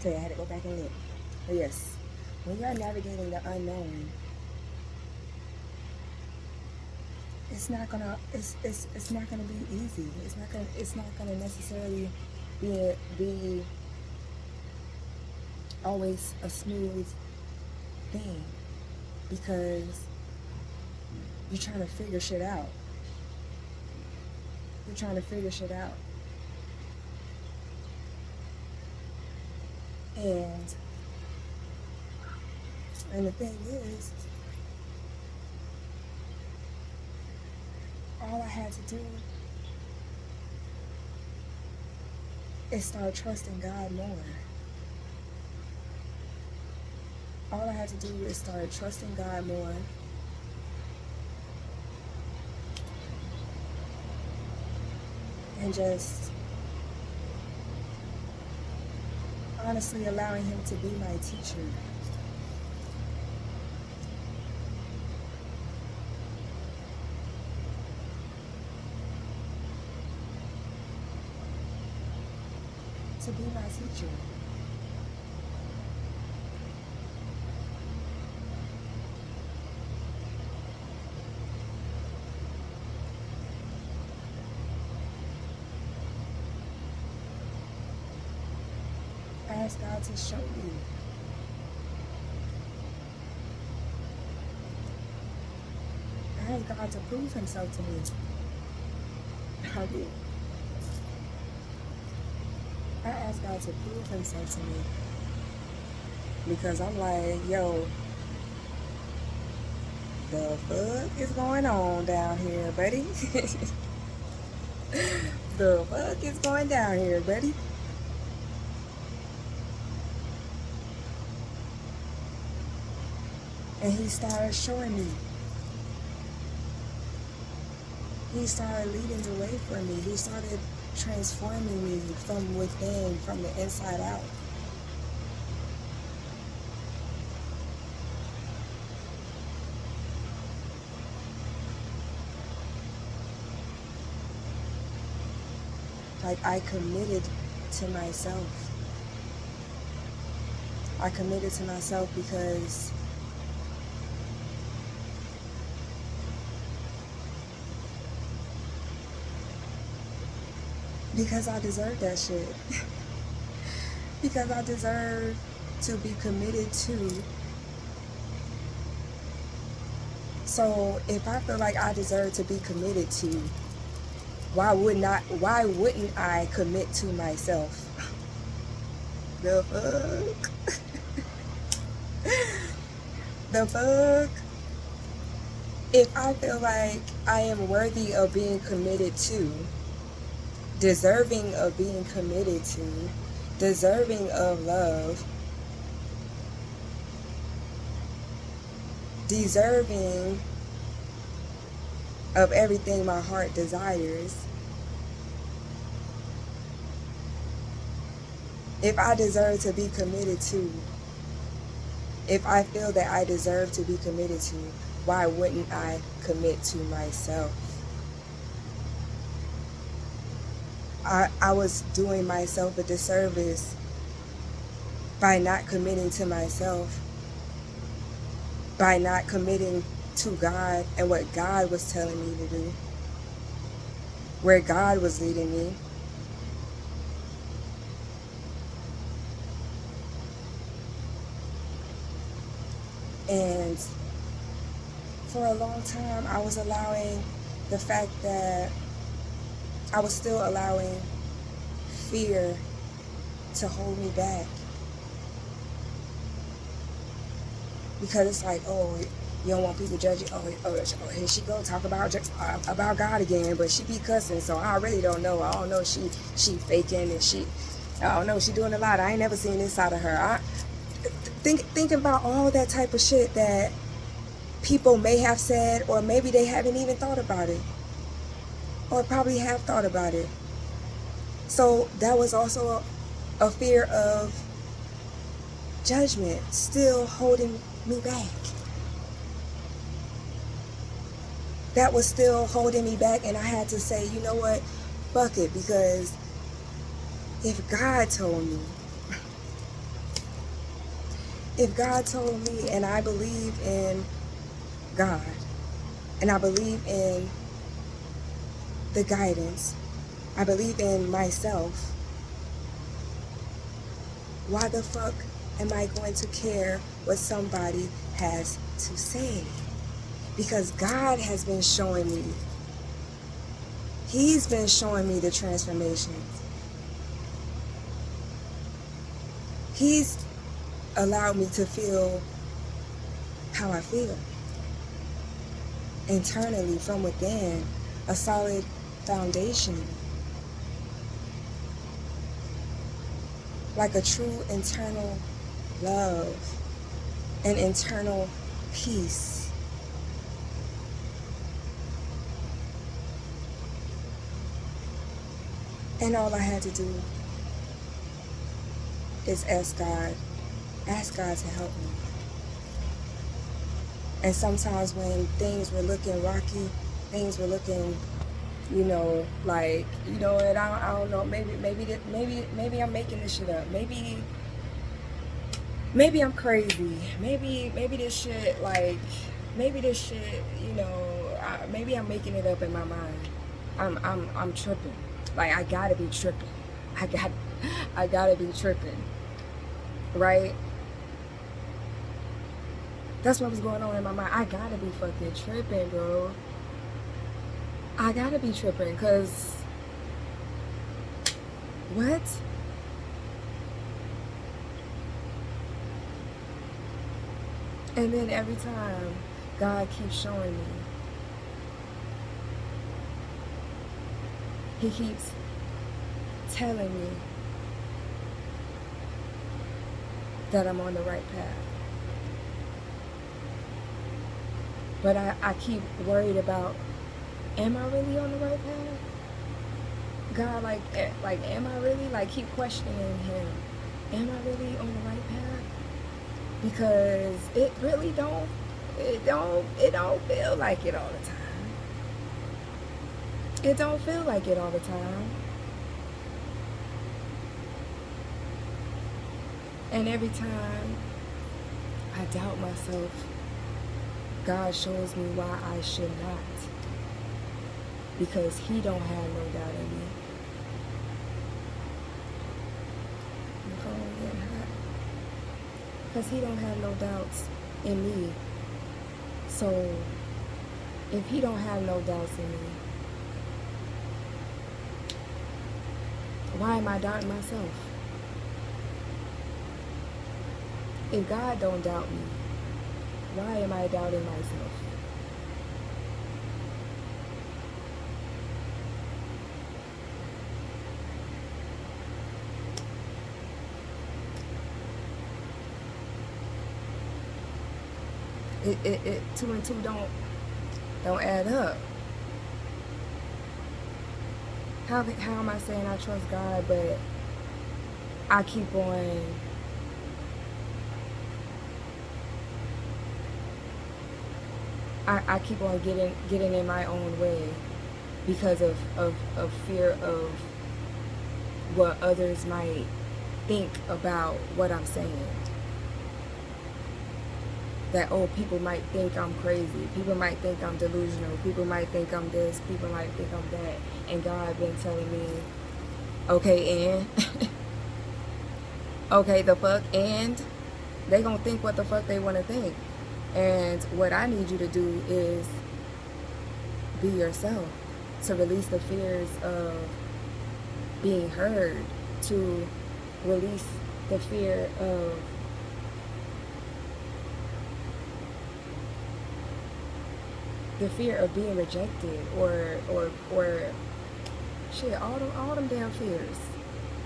Okay, I had to go back and look. But yes, when you're navigating the unknown, it's not gonna be easy. It's not gonna necessarily be always a smooth thing, because you're trying to figure shit out. You're trying to figure shit out. And the thing is, all I had to do is start trusting God more. All I had to do is start trusting God more, and just honestly allowing Him to be my teacher. To be my teacher. Ask God to show you. Ask God to prove Himself to me. I did. I asked God to prove Himself to me, because I'm like, yo, the fuck is going on down here, buddy? The fuck is going down here, buddy? And He started showing me. He started leading the way for me. He started transforming me from within, from the inside out. Like, I committed to myself. I committed to myself because I deserve that shit. Because I deserve to be committed to. So if I feel like I deserve to be committed to, why wouldn't I commit to myself? The fuck? The fuck? If I feel like I am worthy of being committed to, deserving of being committed to, deserving of love, deserving of everything my heart desires, if I deserve to be committed to, if I feel that I deserve to be committed to, why wouldn't I commit to myself? I was doing myself a disservice by not committing to myself, by not committing to God and what God was telling me to do, where God was leading me. And for a long time, I was allowing the fact that I was still allowing fear to hold me back. Because it's like, oh, you don't want people judging. Oh, here she go talk about God again, but she be cussing, so I really don't know. I don't know, she faking, and I don't know, she doing a lot. I ain't never seen this side of her. Thinking about all that type of shit that people may have said, or maybe they haven't even thought about it, or probably have thought about it. So that was also a fear of judgment still holding me back. That was still holding me back, and I had to say, you know what, fuck it, because if God told me, If God told me, and I believe in God, and I believe in the guidance, I believe in myself, why the fuck am I going to care what somebody has to say? Because God has been showing me. He's been showing me the transformations. He's allowed me to feel how I feel internally from within, a solid foundation, like a true internal love, an internal peace. And all I had to do is ask God to help me. And sometimes when things were looking rocky, things were looking, like, and I don't know, maybe I'm making this shit up. Maybe I'm crazy. Maybe this shit, maybe I'm making it up in my mind. I'm tripping. Like, I gotta be tripping. I gotta be tripping. Right? That's what was going on in my mind. I gotta be fucking tripping, bro. I gotta be tripping, cause what? And then every time God keeps showing me, He keeps telling me that I'm on the right path. But I keep worried about, am I really on the right path? God, like, am I really? Like, keep questioning Him. Am I really on the right path? Because it really don't feel like it all the time. It don't feel like it all the time. And every time I doubt myself, God shows me why I should not. Because He don't have no doubt in me. My phone getting hot. Because He don't have no doubts in me. So if He don't have no doubts in me, why am I doubting myself? If God don't doubt me, why am I doubting myself? It 2 and 2 don't add up. How am I saying I trust God, but I keep on I keep on getting in my own way because of fear of what others might think about what I'm saying. That, people might think I'm crazy. People might think I'm delusional. People might think I'm this. People might think I'm that. And God been telling me, okay, and? Okay, the fuck, and? They gonna think what the fuck they wanna think. And what I need you to do is be yourself, to release the fears of being heard, to release the fear of being rejected or shit, all them damn fears.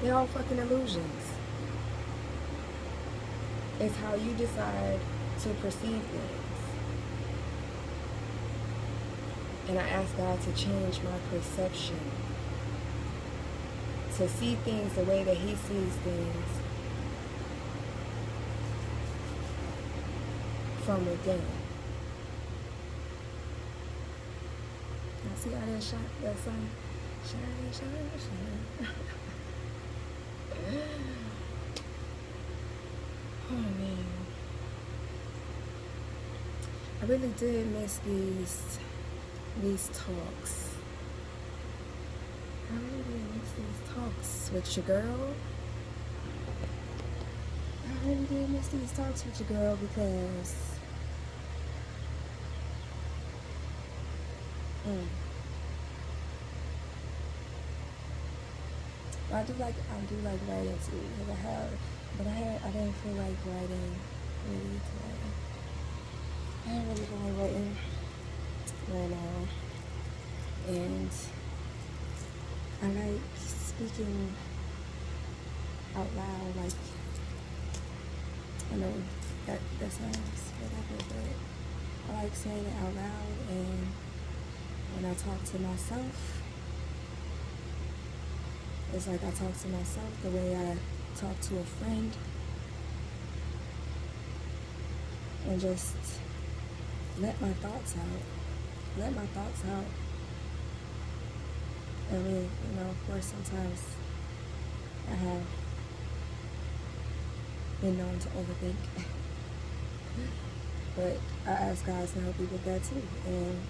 They're all fucking illusions. It's how you decide to perceive things. And I ask God to change my perception, to see things the way that He sees things from within. Now see how that sun shine. Oh man. I really did miss these talks. I really did miss these talks with your girl. I really did miss these talks with your girl because I do like writing too. I didn't feel like writing really today. I didn't really feel like writing right now, and I like speaking out loud. Like, I know that sounds whatever, but I like saying it out loud. And when I talk to myself, it's like I talk to myself the way I talk to a friend, and just let my thoughts out. Let my thoughts out. I mean, of course, sometimes I have been known to overthink, but I ask God to help me with that too. And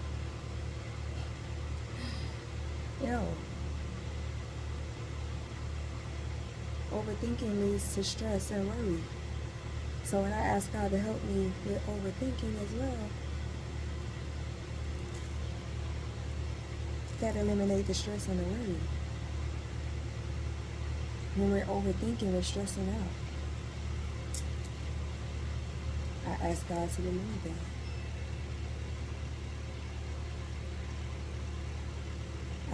overthinking leads to stress and worry. So when I ask God to help me with overthinking as well, that eliminates the stress and the worry. When we're overthinking, we're stressing out. I ask God to remove that.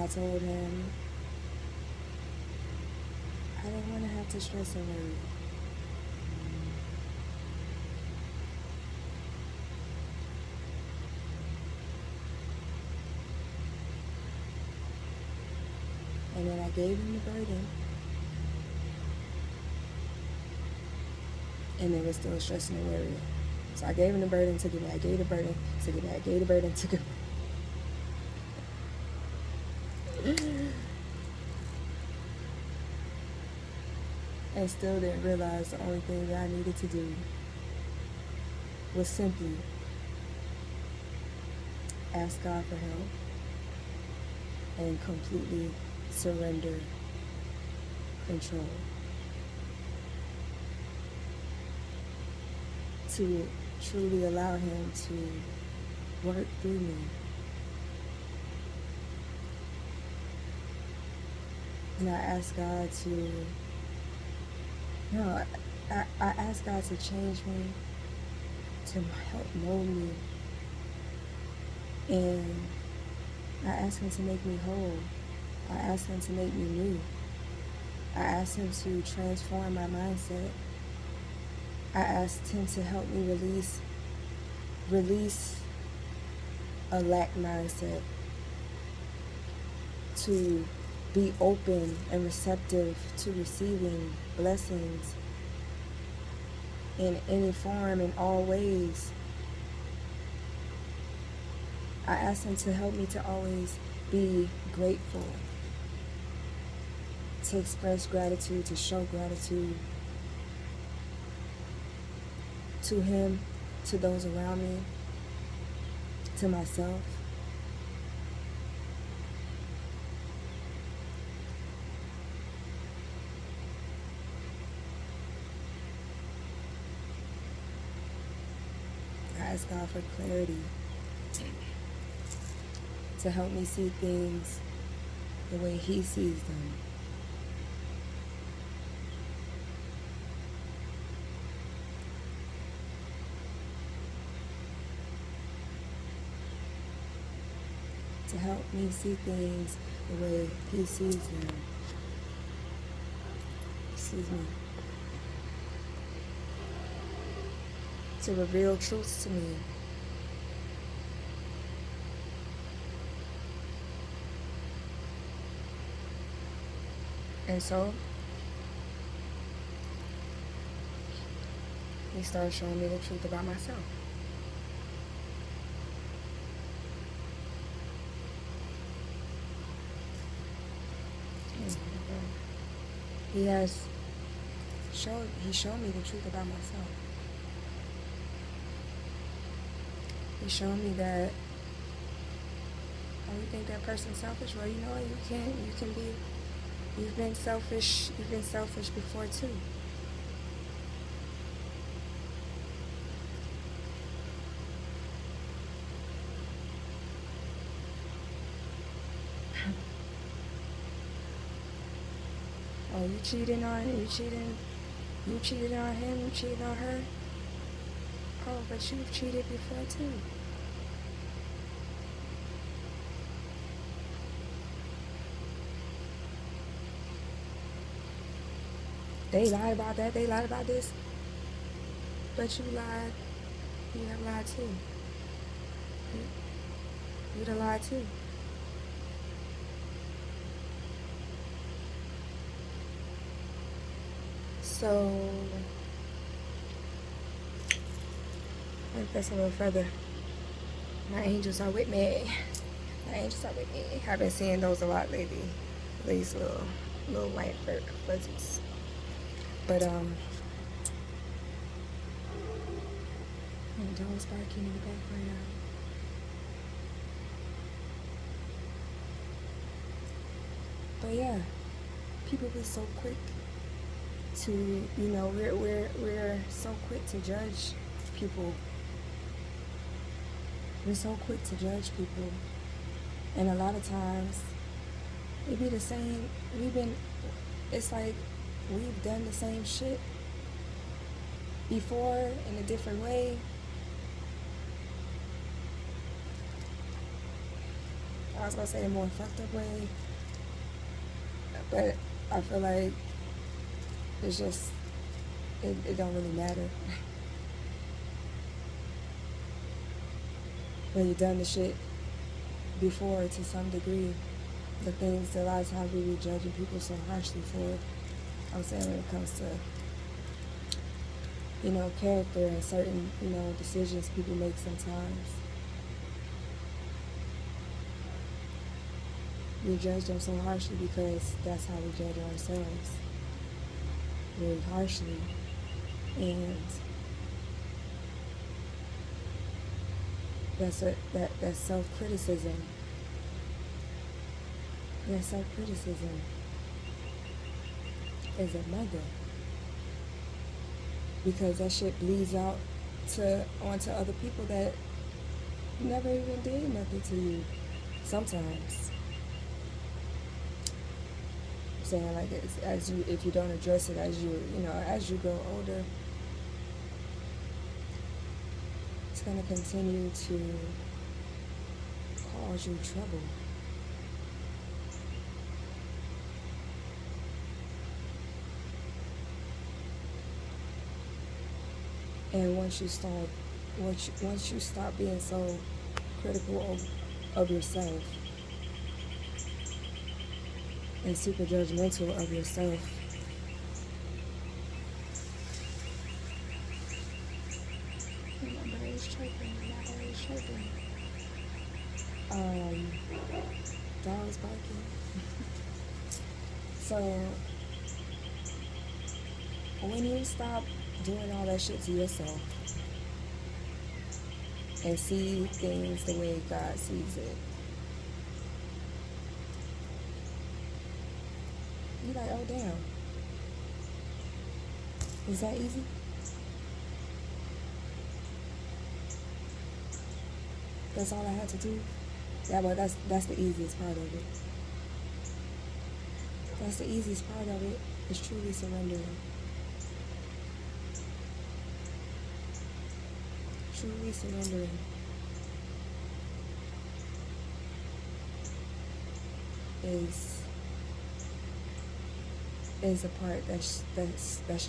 I told him I didn't want to have to stress and worry. And then I gave him the burden. And then we're still stressing and worrying. So I gave him the burden, took it back, gave the burden, took it back, gave the burden, took it back. And still didn't realize the only thing that I needed to do was simply ask God for help and completely surrender control. To truly allow him to work through me. And I ask God to, I ask God to change me, to help mold me. And I ask him to make me whole. I ask him to make me new. I ask him to transform my mindset. I asked him to help me release a lack mindset, to be open and receptive to receiving blessings in any form, in all ways. I asked him to help me to always be grateful, to express gratitude, to show gratitude to him, to those around me, to myself. I ask God for clarity, to help me see things the way he sees them. To help me see things the way he sees them. Excuse me. To reveal truths to me. And so, he started showing me the truth about myself. He showed me the truth about myself. He's showing me that, oh, you think that person's selfish? Well, you know what? You can be, you've been selfish before too. Oh, you cheated on him, you cheated on her. Oh, but you've cheated before too. They lied about that, they lied about this, but you lied, you have lied too. You'd have lied too. So, let me press a little further. My angels are with me. My angels are with me. I've been seeing those a lot lately. These little white fuzzies. But dogs barking in the background. But yeah, people be so quick to, you know, we're so quick to judge people. We're so quick to judge people, and a lot of times it be the same. It's like we've done the same shit before in a different way. I was gonna say a more fucked up way, but I feel like it's just, it don't really matter. When you've done the shit before to some degree, the things that a lot of times we be judging people so harshly for, I'm saying when it comes to, you know, character and certain, you know, decisions people make sometimes. We judge them so harshly because that's how we judge ourselves. Very harshly. And that's self-criticism. That self-criticism is a mother. Because that shit bleeds out onto other people that never even did nothing to you. Sometimes. I'm saying, like, if you don't address it as you grow older, it's gonna continue to cause you trouble. And once you stop being so critical of yourself and super judgmental of yourself, my bird's chirping. Dogs barking. So when you stop doing all that shit to yourself and see things the way God sees it, you're like, oh damn, is that easy? That's all I had to do? Yeah, but that's the easiest part of it. That's the easiest part of it, is truly surrendering. Truly surrendering. Is a part that's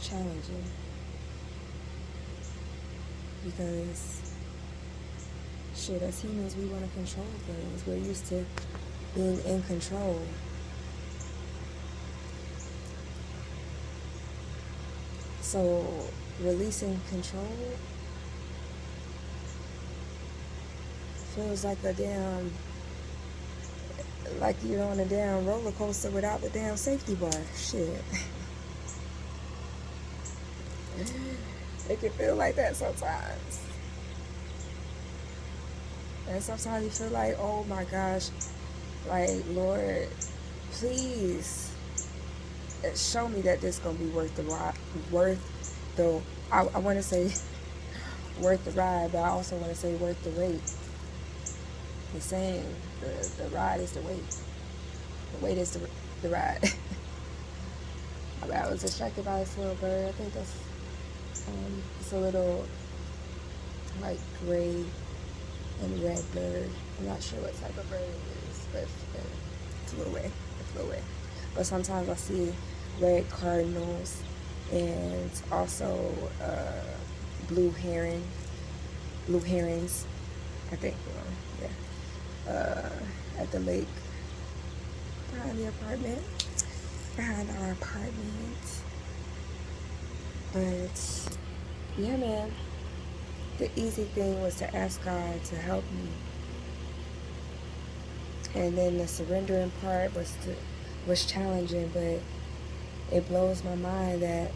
challenging, because shit, as humans, we want to control things. We're used to being in control. So releasing control feels like like you're on a damn roller coaster without the damn safety bar. Shit. It can feel like that sometimes. And sometimes you feel like, oh my gosh, like, Lord, please show me that this gonna be worth the ride, I want to say worth the ride, but I also want to say worth the wait. The saying, the ride is the wait. The wait is the ride. I was distracted by this little bird. I think that's it's a little like gray and red bird. I'm not sure what type of bird it is, but it flew away. It flew away. But sometimes I see red cardinals and also blue herons. I think, yeah. At the lake behind our apartment. But yeah, man, the easy thing was to ask God to help me, and then the surrendering part was challenging, but it blows my mind that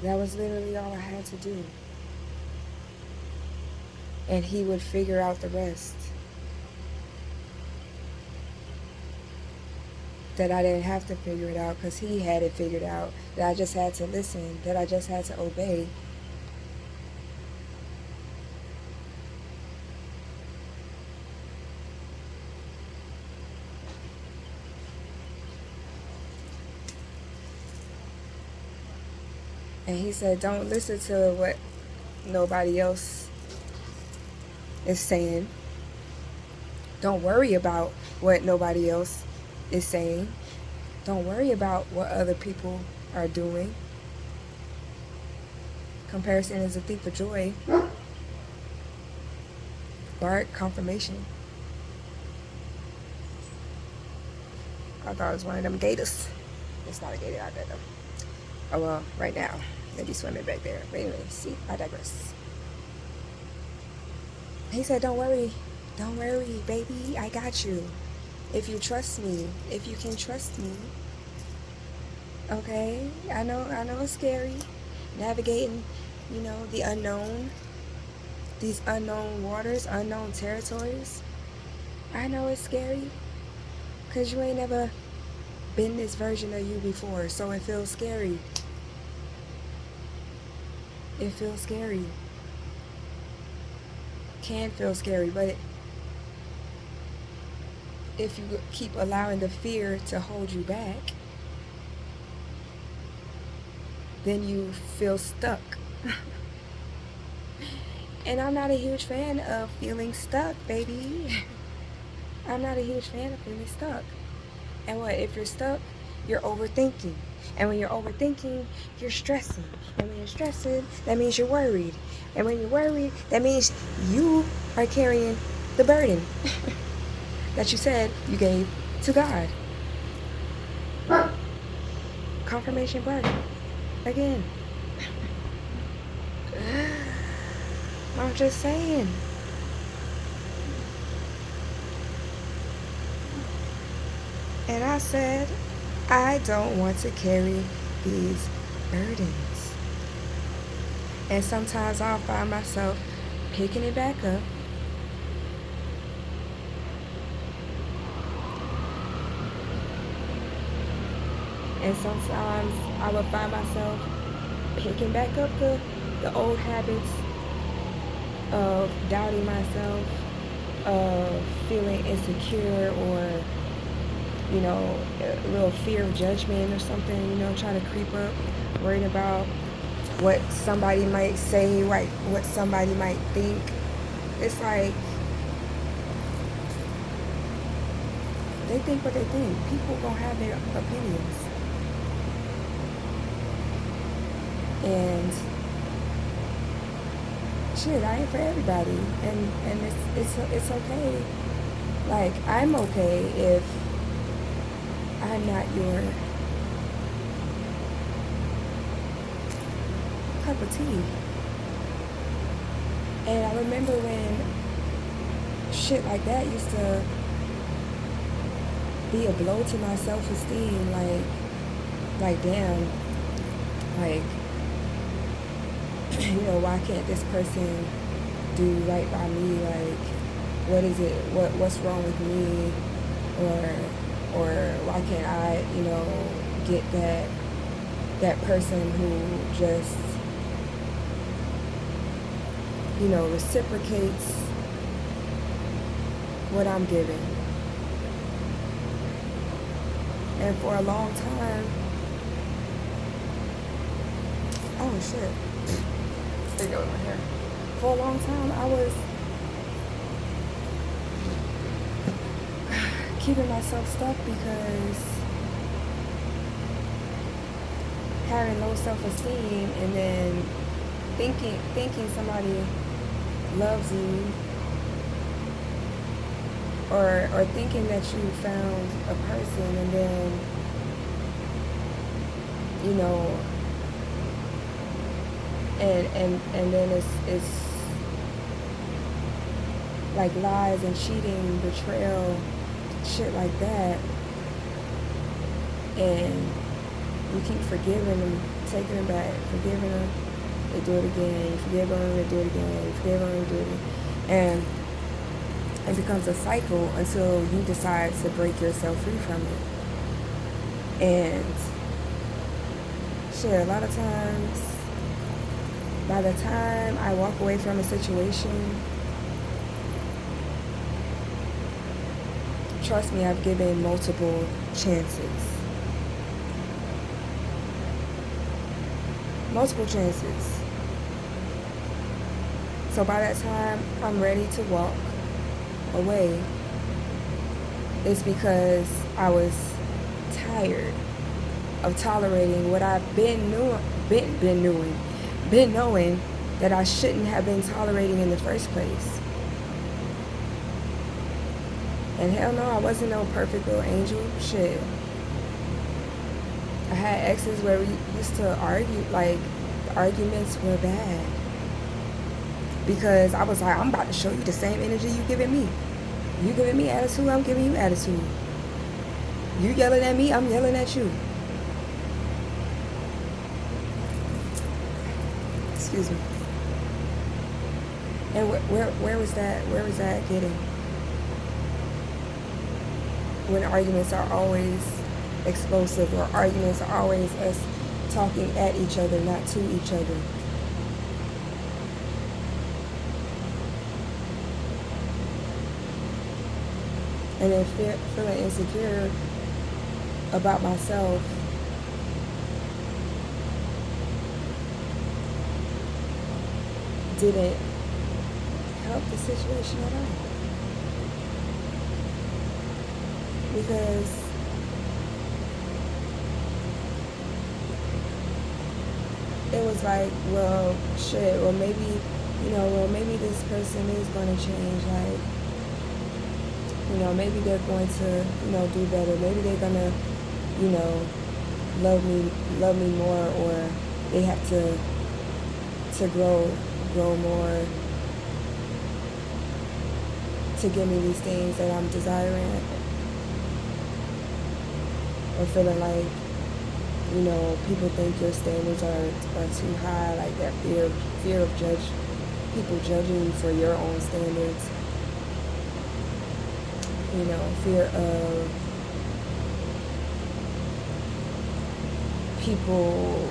was literally all I had to do, and He would figure out the rest. That I didn't have to figure it out because He had it figured out. That I just had to listen. That I just had to obey. And He said, don't listen to what nobody else is saying. Don't worry about what nobody else is saying. Don't worry about what other people are doing. Comparison is a thief of joy. Bark, confirmation. I thought it was one of them gators. It's not a gator out there though. Oh well, right now. Maybe swimming back there. But anyway, see, I digress. He said, don't worry, baby, I got you. If you trust me, if you can trust me. Okay, I know it's scary. Navigating, the unknown. These unknown waters, unknown territories. I know it's scary. Because you ain't never been this version of you before. So it feels scary. It feels scary. Can feel scary, but if you keep allowing the fear to hold you back, then you feel stuck. And I'm not a huge fan of feeling stuck, baby. I'm not a huge fan of feeling stuck. And what? If you're stuck, you're overthinking. And when you're overthinking, you're stressing. And when you're stressing, that means you're worried. And when you're worried, that means you are carrying the burden that you said you gave to God. Confirmation burden. Again. I'm just saying. And I said, I don't want to carry these burdens. And sometimes I'll find myself picking it back up. And sometimes I will find myself picking back up the old habits of doubting myself, of feeling insecure, or a little fear of judgment or something, trying to creep up, worried about what somebody might say, what somebody might think. It's like, they think what they think. People gonna have their opinions. And shit, I ain't for everybody. And it's okay. Like, I'm okay if I'm not your cup of tea. And I remember when shit like that used to be a blow to my self-esteem. Like damn, like, why can't this person do right by me? Like, what is it? What's wrong with me? Or why can't I, get that person who just, reciprocates what I'm giving? And for a long time, oh shit, there goes my hair. For a long time, I was keeping myself stuck because having low self-esteem, and then thinking somebody loves you, or thinking that you found a person, and then and then it's like lies and cheating, betrayal, shit like that, and you keep forgiving them, taking them back, forgiving them, they do it again, you forgive them, they do it again, you forgive them, they do it again, and it becomes a cycle until you decide to break yourself free from it. And shit, a lot of times, by the time I walk away from a situation, trust me, I've given multiple chances. Multiple chances. So by that time I'm ready to walk away, it's because I was tired of tolerating what I've been knowing that I shouldn't have been tolerating in the first place. And hell no, I wasn't no perfect little angel. Shit. I had exes where we used to argue, like, the arguments were bad. Because I was like, I'm about to show you the same energy you giving me. You giving me attitude, I'm giving you attitude. You yelling at me, I'm yelling at you. Excuse me. And where was that getting? When arguments are always explosive, or arguments are always us talking at each other, not to each other. And then feeling insecure about myself didn't help the situation at all. Because it was like, well, shit, well maybe, maybe this person is going to change, like, maybe they're going to, do better. Maybe they're going to, love me more, or they have to grow more to give me these things that I'm desiring. Or feeling like, people think your standards are too high, like that fear of people judging you for your own standards. Fear of people,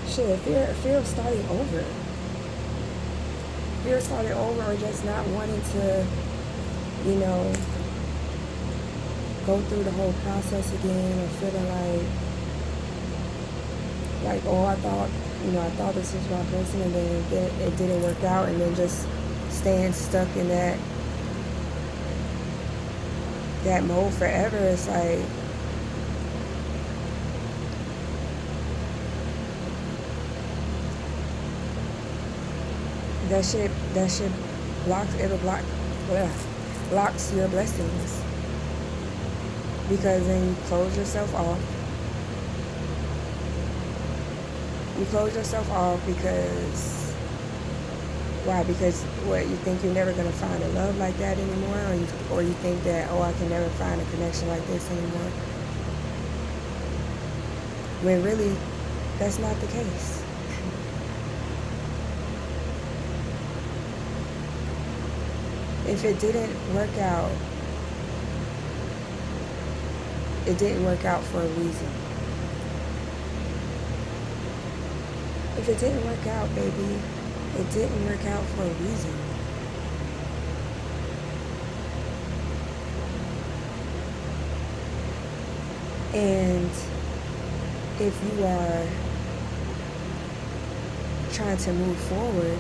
fear of starting over. Fear of starting over, or just not wanting to, go through the whole process again, or feeling like, oh, I thought this was my person, and then it didn't work out, and then just staying stuck in that mode forever. It's like, that shit blocks your blessings. Because then you close yourself off. You close yourself off because, why? Because what, you think you're never going to find a love like that anymore? Or you think that, oh, I can never find a connection like this anymore? When really, that's not the case. If it didn't work out, it didn't work out for a reason. If it didn't work out, baby, it didn't work out for a reason. And if you are trying to move forward,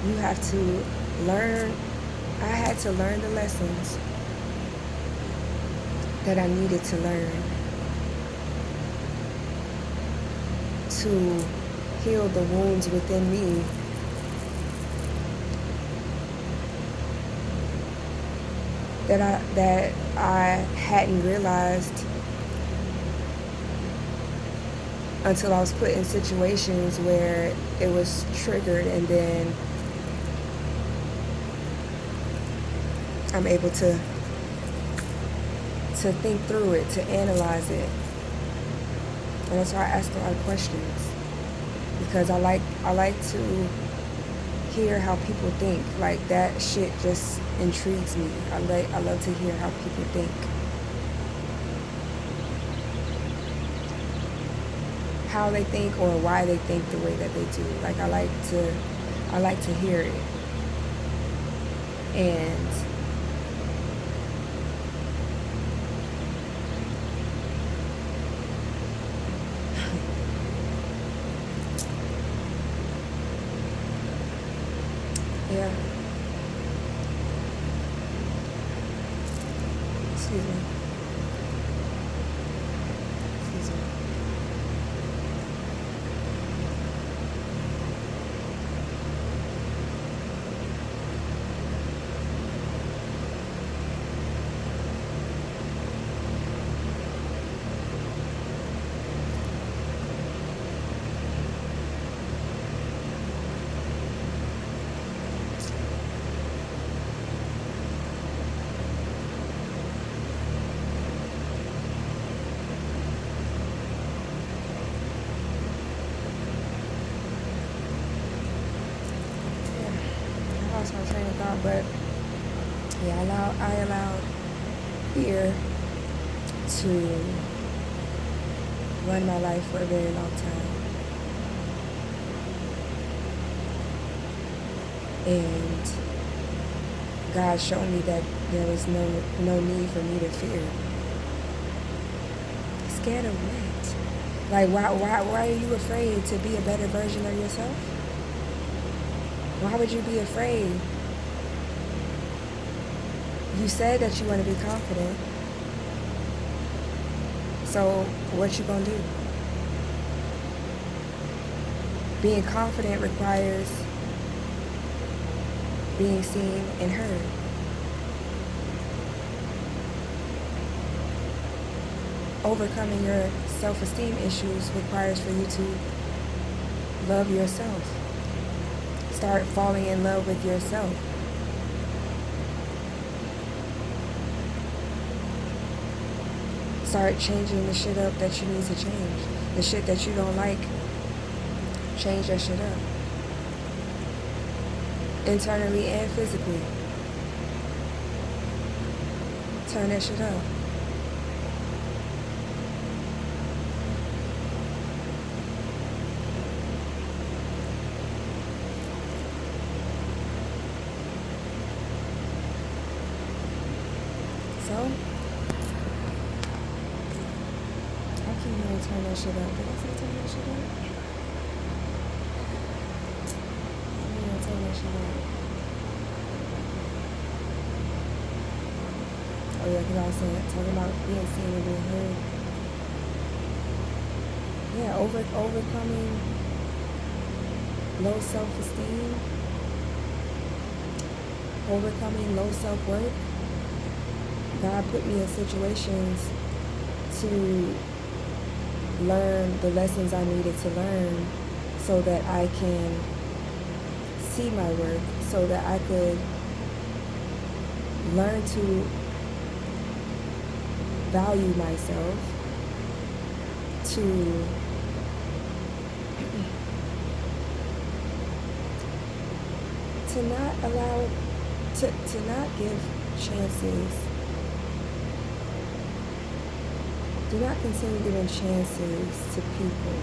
you have to learn. I had to learn the lessons that I needed to learn to heal the wounds within me that I hadn't realized until I was put in situations where it was triggered, and then I'm able to think through it, to analyze it. And that's why I ask a lot of questions, because I like to hear how people think. Like, that shit just intrigues me. I love to hear how people think. How they think, or why they think the way that they do. Like, I like to hear it. And yeah. Excuse me. Excuse me. I lost my train of thought, but yeah, I allowed fear to run my life for a very long time. And God showed me that there was no need for me to fear. Scared of what? Like, why are you afraid to be a better version of yourself? Why would you be afraid? You said that you want to be confident. So what you gonna do? Being confident requires being seen and heard. Overcoming your self-esteem issues requires for you to love yourself. Start falling in love with yourself. Start changing the shit up that you need to change. The shit that you don't like, change that shit up. Internally and physically. Turn that shit up. So, I keep wanting to turn that shit up. Did I say turn that shit up? I'm gonna turn that shit up. Oh yeah, because I was talking about being seen and being heard. Yeah, overcoming low self-esteem, overcoming low self-worth. God put me in situations to learn the lessons I needed to learn so that I can see my worth, so that I could learn to value myself, to to not allow, to not give chances. Do not continue giving chances to people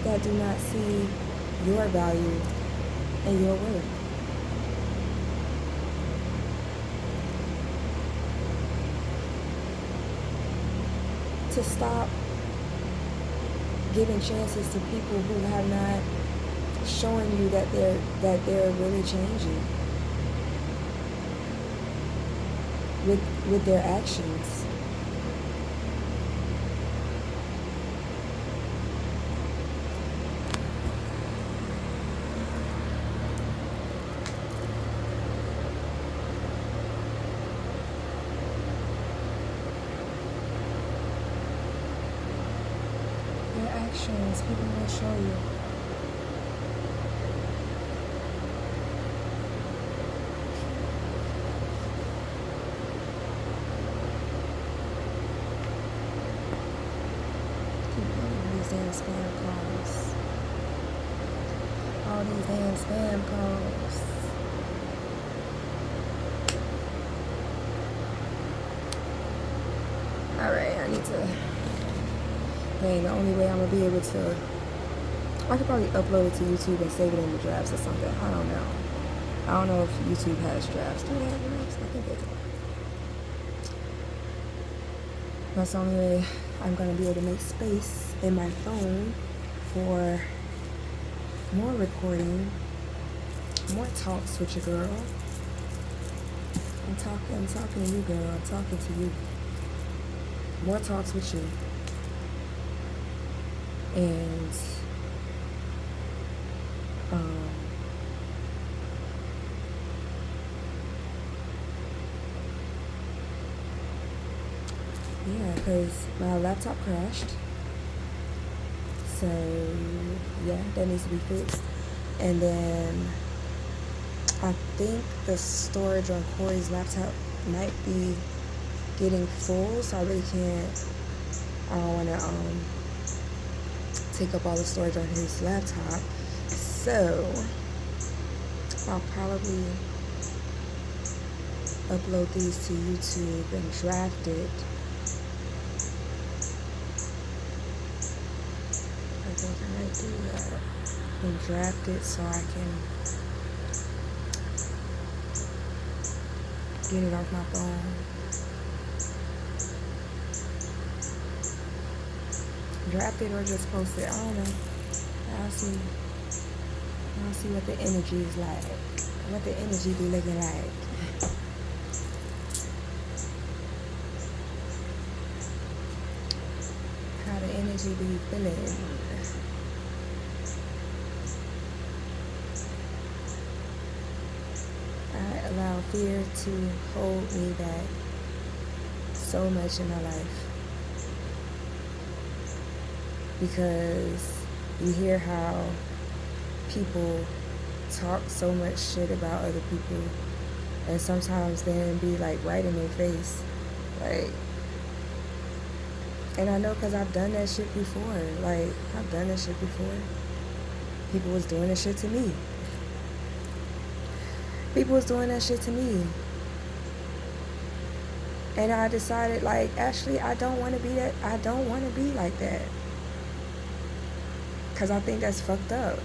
that do not see your value and your worth. To stop giving chances to people who have not shown you that they're really changing with their actions. Actions, people will show you. Keep getting these damn spam calls. All these damn spam calls. Alright, I need to. The only way I'm gonna be able to, I could probably upload it to YouTube and save it in the drafts or something. I don't know. I don't know if YouTube has drafts. Do they have drafts? I think they do. That's the only way I'm gonna be able to make space in my phone for more recording, more talks with your girl. I'm talking to you, girl. I'm talking to you. More talks with you. And yeah, because my laptop crashed, so yeah, that needs to be fixed. And then I think the storage on Corey's laptop might be getting full, so I really can't, I don't want to take up all the storage on his laptop. So I'll probably upload these to YouTube and draft it. I think I might do that. And draft it so I can get it off my phone. Draft it or just post it. I don't know. I'll see what the energy is like. What the energy be looking like. How the energy be feeling. I allow fear to hold me back so much in my life. Because you hear how people talk so much shit about other people, and sometimes then be like right in their face, like, and I know because I've done that shit before. Like, I've done that shit before. People was doing that shit to me. People was doing that shit to me. And I decided, like, actually, I don't want to be that. I don't want to be like that. Because I think that's fucked up.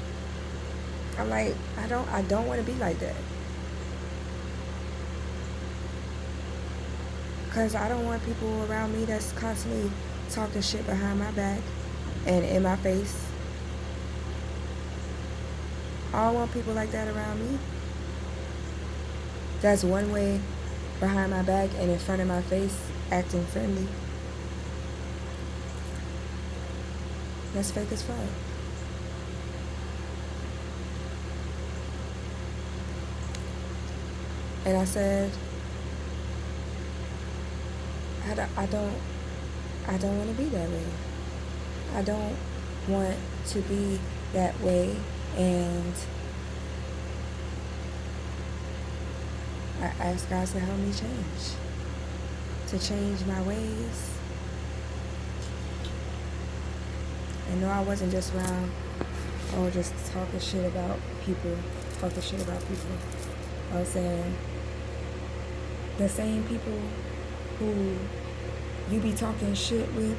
I'm like, I don't want to be like that. Because I don't want people around me that's constantly talking shit behind my back and in my face. I don't want people like that around me. That's one way behind my back and in front of my face, acting friendly. That's fake as fuck. And I said, I don't want to be that way. I don't want to be that way, and I ask God to help me change my ways, And no, I wasn't just around, just talking shit about people. I was saying the same people who you be talking shit with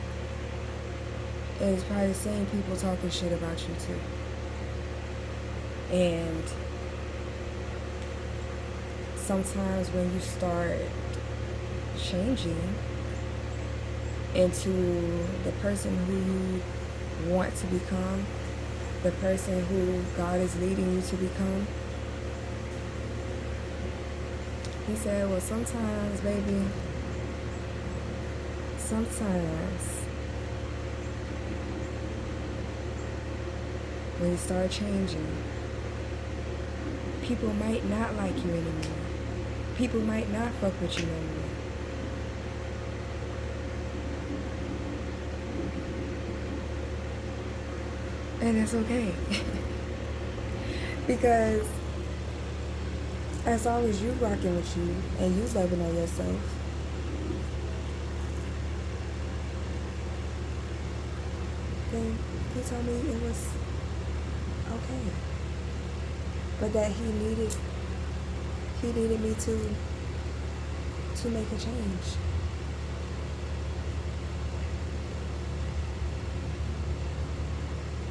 is probably the same people talking shit about you too. And sometimes when you start changing into the person who you want to become, the person who God is leading you to become, he said, well, sometimes, baby, when you start changing, people might not like you anymore. People might not fuck with you no more. And it's okay. Because as long as you rocking with you and you loving on yourself, then he told me it was okay. But that he needed me to make a change.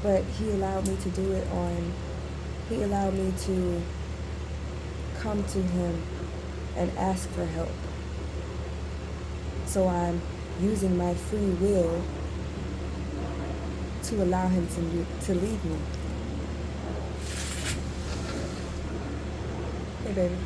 But he allowed me to do it he allowed me to come to him and ask for help. So I'm using my free will to allow him to lead me. Hey, baby.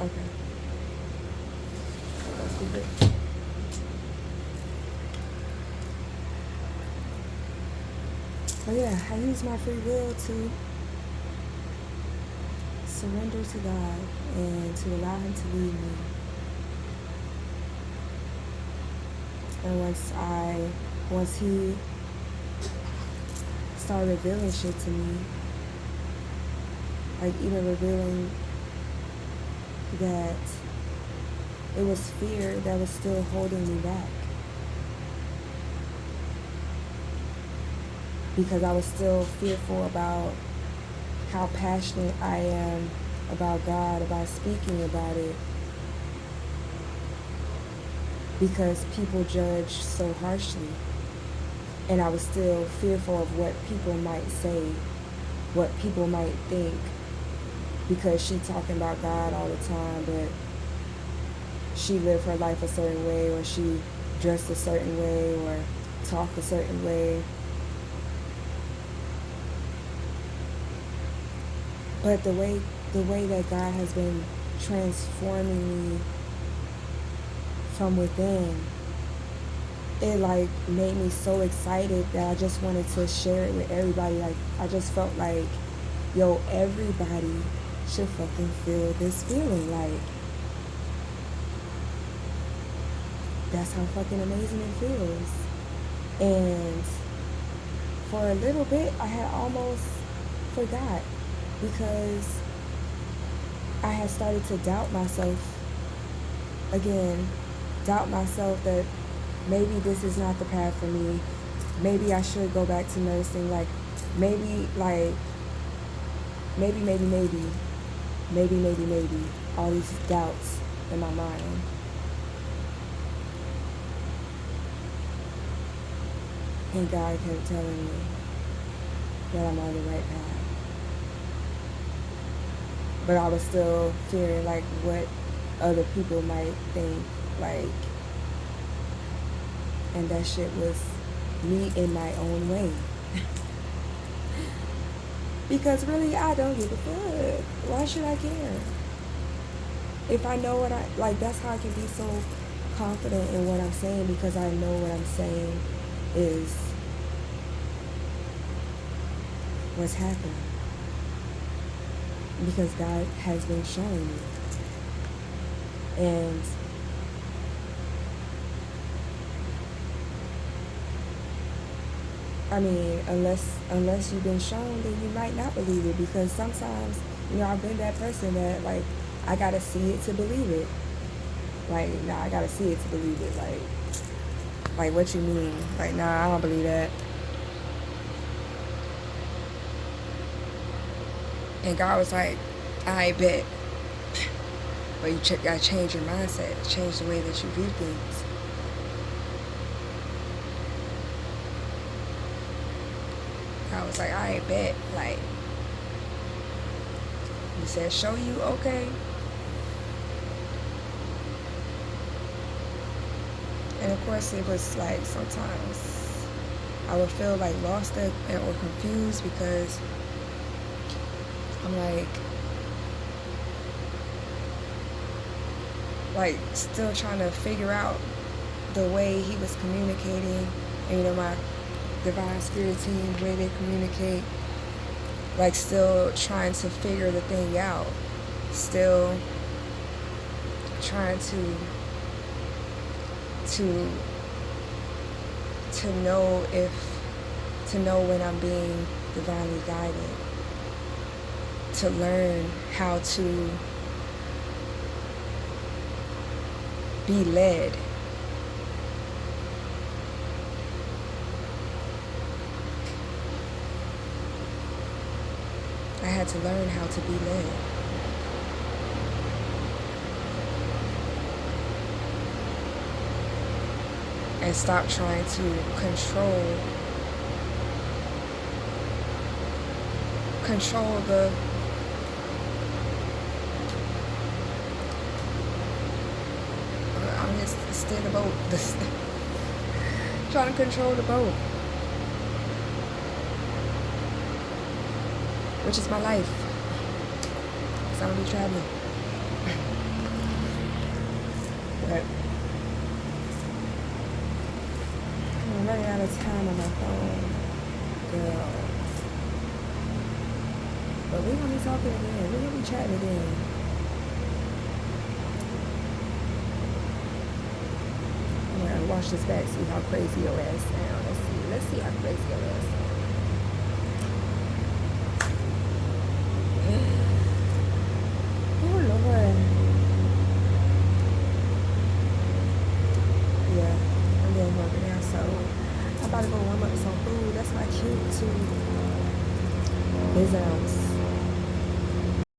Okay. Let's do this. But yeah, I use my free will to surrender to God and to allow him to lead me. And once he started revealing shit to me, like even revealing that it was fear that was still holding me back. Because I was still fearful about how passionate I am about God, about speaking about it. Because people judge so harshly. And I was still fearful of what people might say, what people might think. Because she talking about God all the time, but she lived her life a certain way, or she dressed a certain way, or talked a certain way. But the way that God has been transforming me from within, it like made me so excited that I just wanted to share it with everybody. Like I just felt like, yo, everybody should fucking feel this feeling. Like that's how fucking amazing it feels. And for a little bit I had almost forgot, because I had started to doubt myself again, doubt myself that maybe this is not the path for me. Maybe I should go back to nursing. Maybe all these doubts in my mind. And God kept telling me that I'm on the right path. But I was still fearing like what other people might think, like, and that shit was me in my own way. Because really, I don't give a fuck. Why should I care? If I know what that's how I can be so confident in what I'm saying, because I know what I'm saying is what's happening. Because God has been showing me. And I mean, unless you've been shown, then you might not believe it, because sometimes, I've been that person that, like, I gotta see it to believe it. Like, nah, I gotta see it to believe it. Like what you mean? Like, nah, I don't believe that. And God was like, I bet. But you gotta change your mindset, change the way that you view things. I was like, I bet. Like, he said, show you, okay. And of course, it was like sometimes I would feel like lost or confused, because I'm like still trying to figure out the way he was communicating, and my divine spirit team, the way they communicate, like still trying to figure the thing out, still trying to know when I'm being divinely guided, to learn how to be led. I had to learn how to be led. And stop trying to control the I'm just steer the boat. Trying to control the boat, which is my life, because I'm gonna be traveling. But I'm running out of time on my phone, girl. But we're gonna be talking again. We're gonna be chatting again. I'm gonna watch this back, see how crazy your ass sound. Let's see how crazy your ass sound. Oh Lord. Yeah, I'm getting hungry now, so I'm about to go warm up some food. That's my cue to Yourdamnself.